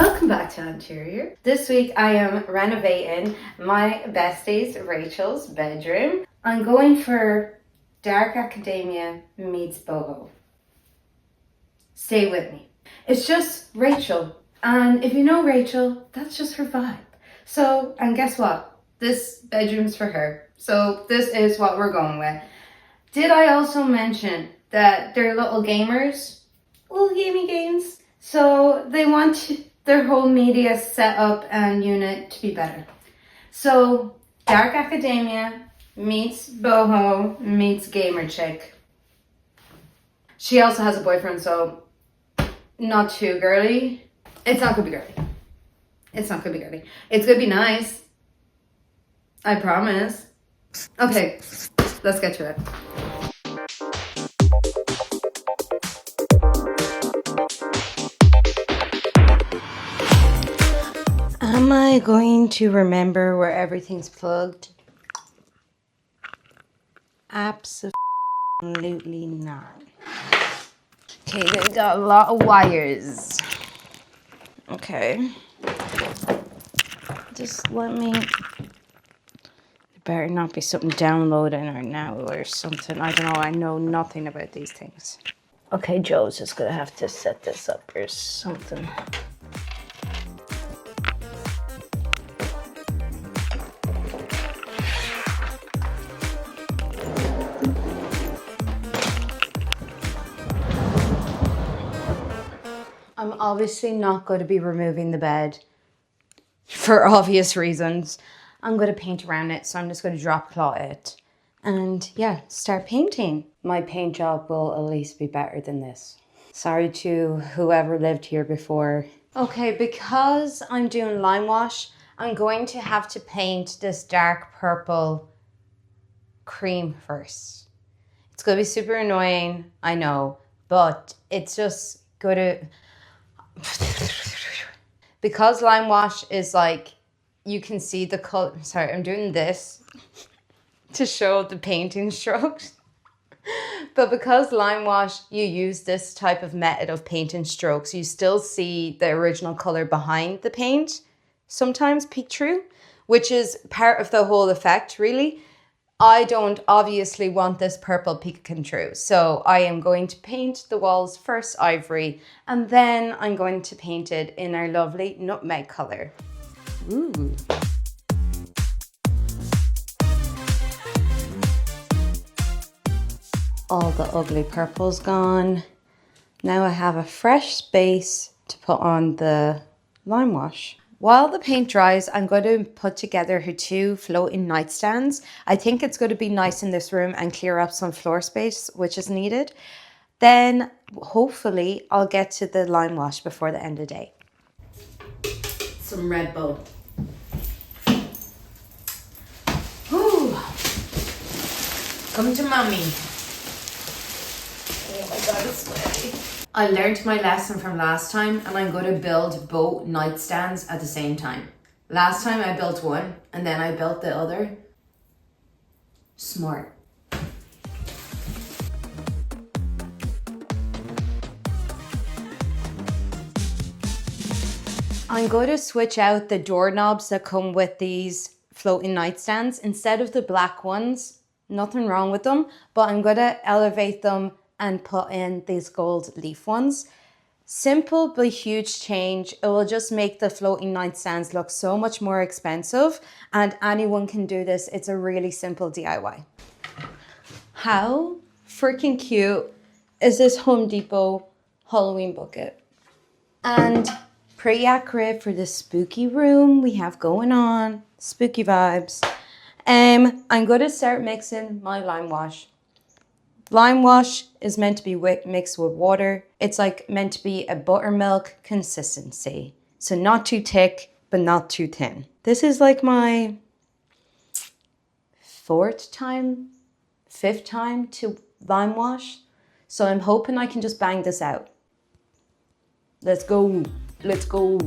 Welcome back to Interior. This week I am renovating my bestie's Rachel's bedroom. I'm going for dark academia meets boho. Stay with me. It's just Rachael, and if you know Rachael, that's just her vibe. So, and guess what? This bedroom's for her. So this is what we're going with. Did I also mention that they're little gamers? Little gamey games. So they want their whole media setup and unit to be better. So dark academia meets boho meets gamer chick. She also has a boyfriend, so not too girly. It's not gonna be girly. It's not gonna be girly. It's gonna be nice. I promise. Okay, let's get to it. Am I going to remember where everything's plugged? Absolutely not. Okay, they got a lot of wires. Okay. Just let me... There better not be something downloading right now or something. I don't know. I know nothing about these things. Okay, Joe's just gonna have to set this up or something. I'm obviously not going to be removing the bed for obvious reasons. I'm going to paint around it, so I'm just going to drop cloth it. And yeah, start painting. My paint job will at least be better than this. Sorry to whoever lived here before. Okay, because I'm doing lime wash, I'm going to have to paint this dark purple cream first. It's going to be super annoying, I know, but it's just going to... Because lime wash is like, you can see the color. Sorry, I'm doing this to show the painting strokes. But because lime wash, you use this type of method of painting strokes, you still see the original color behind the paint sometimes peek through, which is part of the whole effect, really. I don't obviously want this purple peeking through, so I am going to paint the walls first ivory, and then I'm going to paint it in our lovely nutmeg color. Ooh. All the ugly purple's gone. Now I have a fresh space to put on the lime wash. While the paint dries, I'm going to put together her two floating nightstands. I think it's going to be nice in this room and clear up some floor space, which is needed. Then, hopefully, I'll get to the lime wash before the end of the day. Some Red Bull. Whew. Come to mommy. Oh my God, it's sweaty. I learned my lesson from last time, and I'm going to build both nightstands at the same time. Last time I built one and then I built the other. Smart. I'm going to switch out the doorknobs that come with these floating nightstands. Instead of the black ones, nothing wrong with them, but I'm going to elevate them and put in these gold leaf ones. Simple but huge change. It will just make the floating nightstands look so much more expensive, and anyone can do this. It's a really simple DIY. How freaking cute is this Home Depot Halloween bucket? And pretty accurate for this spooky room we have going on. Spooky vibes. I'm going to start mixing my lime wash. Lime wash is meant to be mixed with water. It's like meant to be a buttermilk consistency. So not too thick, but not too thin. This is like my fifth time to lime wash. So I'm hoping I can just bang this out. Let's go. Let's go.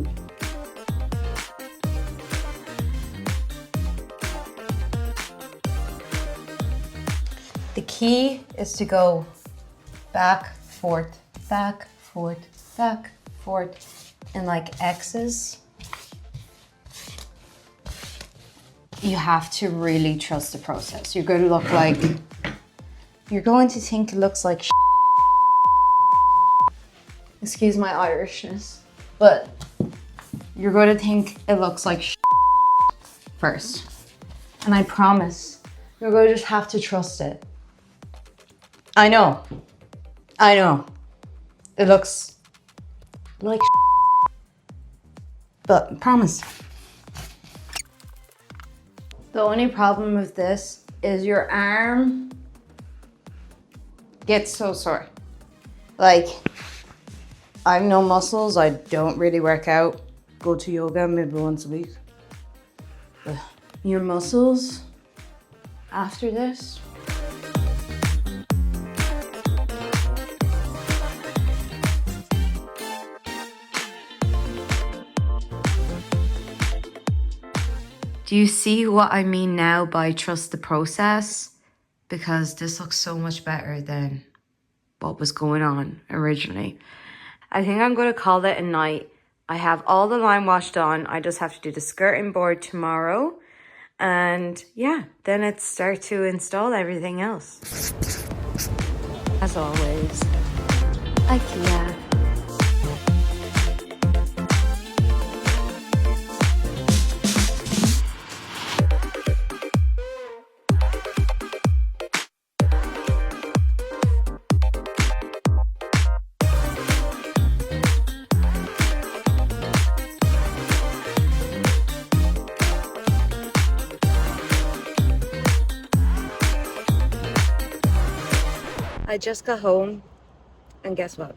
The key is to go back, forth, back, forth, back, forth, in like X's. You have to really trust the process. You're going to look like, you're going to think it looks like excuse my Irishness, but you're going to think it looks like first. And I promise, you're going to just have to trust it. I know. It looks like but promise. The only problem with this is your arm gets so sore. Like, I have no muscles, I don't really work out. Go to yoga maybe once a week. But your muscles after this. Do you see what I mean now by trust the process? Because this looks so much better than what was going on originally. I think I'm going to call it a night. I have all the lime washed on. I just have to do the skirting board tomorrow. And yeah, then it's start to install everything else. As always, IKEA. I just got home and guess what?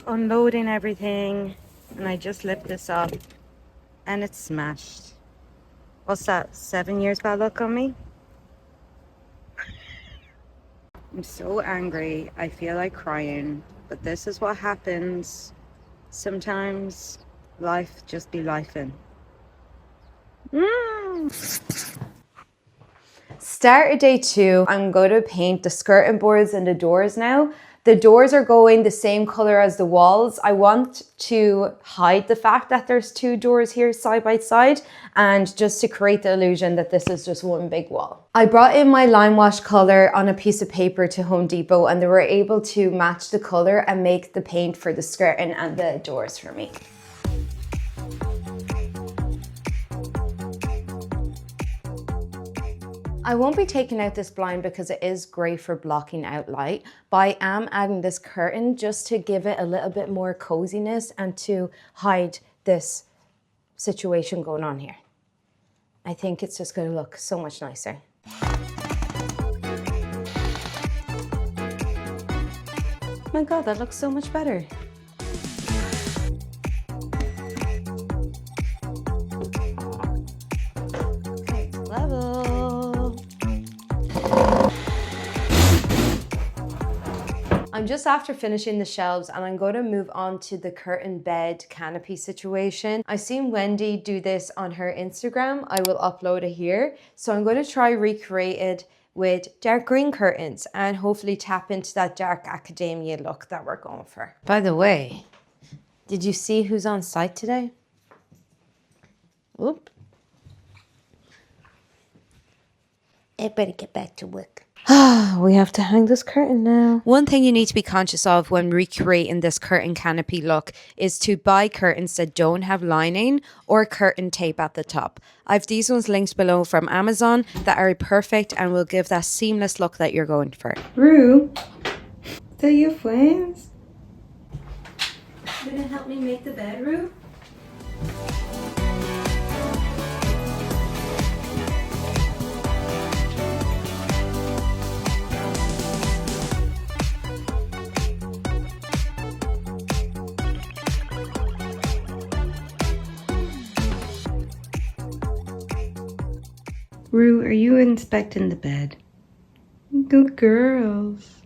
Unloading everything, and I just lifted this up and it's smashed. What's that, 7 years bad luck on me? I'm so angry, I feel like crying, but this is what happens. Sometimes life just be lifing. Start of day 2, I'm going to paint the skirting boards and the doors now. The doors are going the same color as the walls. I want to hide the fact that there's 2 doors here side by side and just to create the illusion that this is just one big wall. I brought in my lime wash color on a piece of paper to Home Depot and they were able to match the color and make the paint for the skirting and the doors for me. I won't be taking out this blind because it is great for blocking out light, but I am adding this curtain just to give it a little bit more coziness and to hide this situation going on here. I think it's just going to look so much nicer. My God, that looks so much better. Next level. I'm just after finishing the shelves and I'm going to move on to the curtain bed canopy situation. I've seen Wendy do this on her Instagram. I will upload it here. So I'm going to try recreate it with dark green curtains and hopefully tap into that dark academia look that we're going for. By the way, did you see who's on site today? Whoop. I better get back to work. We have to hang this curtain now. One thing you need to be conscious of when recreating this curtain canopy look is to buy curtains that don't have lining or curtain tape at the top. I've these ones linked below from Amazon that are perfect and will give that seamless look that you're going for. Rue, are you friends? Gonna help me make the bed, Rue? Rue, are you inspecting the bed? Good girls.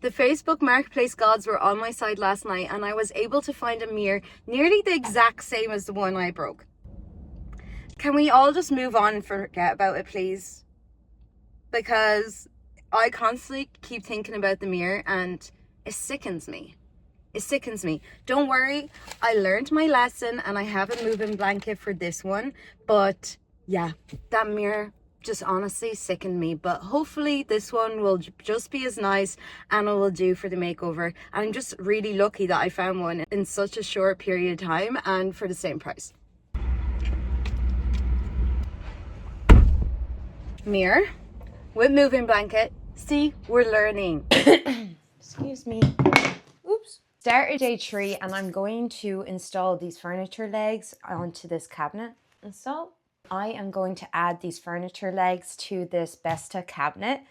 The Facebook Marketplace gods were on my side last night and I was able to find a mirror nearly the exact same as the one I broke. Can we all just move on and forget about it, please? Because I constantly keep thinking about the mirror and it sickens me. It sickens me. Don't worry, I learned my lesson and I have a moving blanket for this one. But yeah, that mirror just honestly sickened me. But hopefully this one will just be as nice and it will do for the makeover. I'm just really lucky that I found one in such a short period of time and for the same price. Mirror with moving blanket. See, we're learning. Excuse me. Oops. Started day 3 and I'm going to install these furniture legs onto this cabinet install. I am going to add these furniture legs to this bestie cabinet.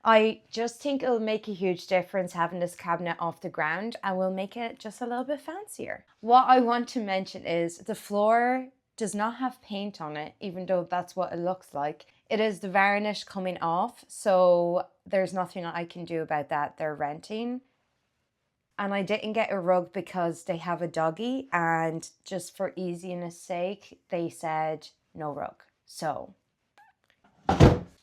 I just think it'll make a huge difference having this cabinet off the ground and will make it just a little bit fancier. What I want to mention is the floor does not have paint on it, even though that's what it looks like. It is the varnish coming off, so there's nothing I can do about that. They're renting. And I didn't get a rug because they have a doggy, and just for easiness sake, they said no rug. So,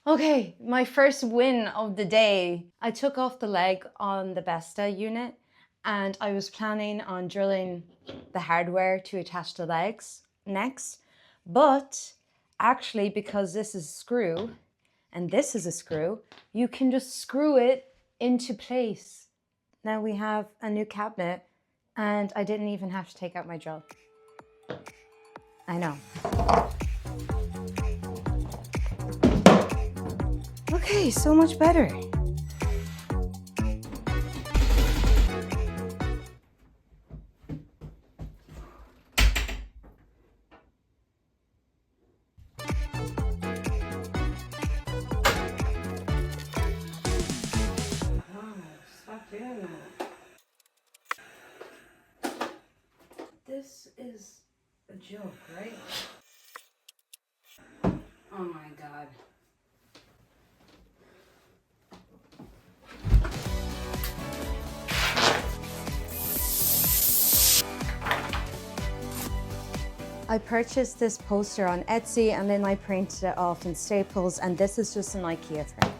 okay, my first win of the day. I took off the leg on the bestie unit and I was planning on drilling the hardware to attach the legs next. But actually, because this is a screw and this is a screw, you can just screw it into place. Now we have a new cabinet and I didn't even have to take out my drill. I know. Okay, so much better. This is a joke, right? Oh my God. I purchased this poster on Etsy and then I printed it off in Staples, and this is just an IKEA frame.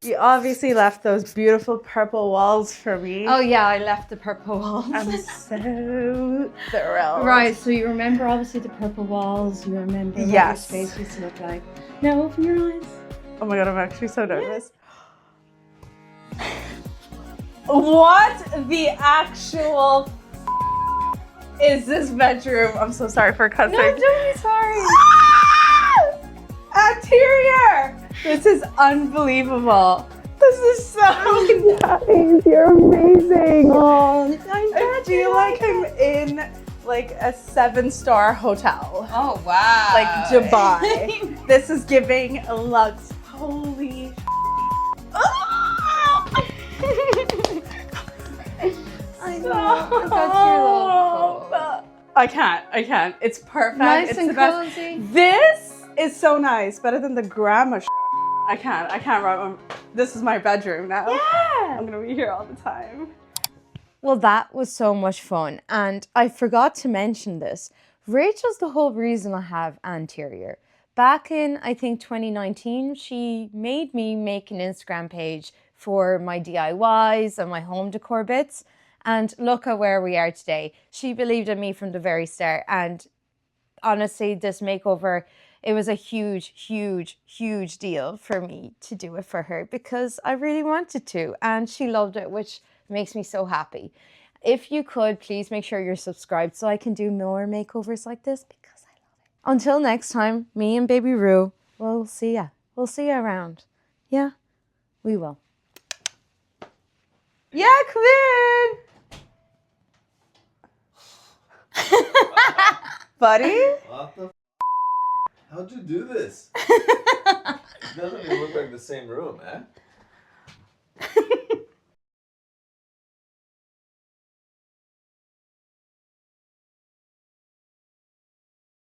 You obviously left those beautiful purple walls for me. Oh yeah, I left the purple walls. I'm so thrilled. Right, so you remember obviously the purple walls, you remember what Yes. your space used to look like. Now open your eyes. Oh my God, I'm actually so nervous. What the actual is this bedroom? I'm so sorry for cussing. No, don't be sorry. Interior! This is unbelievable. This is so nice. You're amazing. Oh, I feel like I'm in like a 7-star hotel. Oh wow. Like Dubai. This is giving Lux. Holy I know. That's your little coat. I can't. It's perfect. Nice it's and the best. cozy. This is so nice. Better than the grandma I can't run. This is my bedroom now. Yeah. I'm gonna be here all the time. Well, that was so much fun. And I forgot to mention this. Rachel's the whole reason I have anterior. Back in, I think, 2019, she made me make an Instagram page for my DIYs and my home decor bits. And look at where we are today. She believed in me from the very start. And honestly, this makeover, it was a huge, huge, huge deal for me to do it for her because I really wanted to. And she loved it, which makes me so happy. If you could, please make sure you're subscribed so I can do more makeovers like this because I love it. Until next time, me and Baby Roo, we'll see ya. We'll see ya around. Yeah, we will. Yeah, come in. Buddy? What the How'd you do this? It doesn't even look like the same room, eh?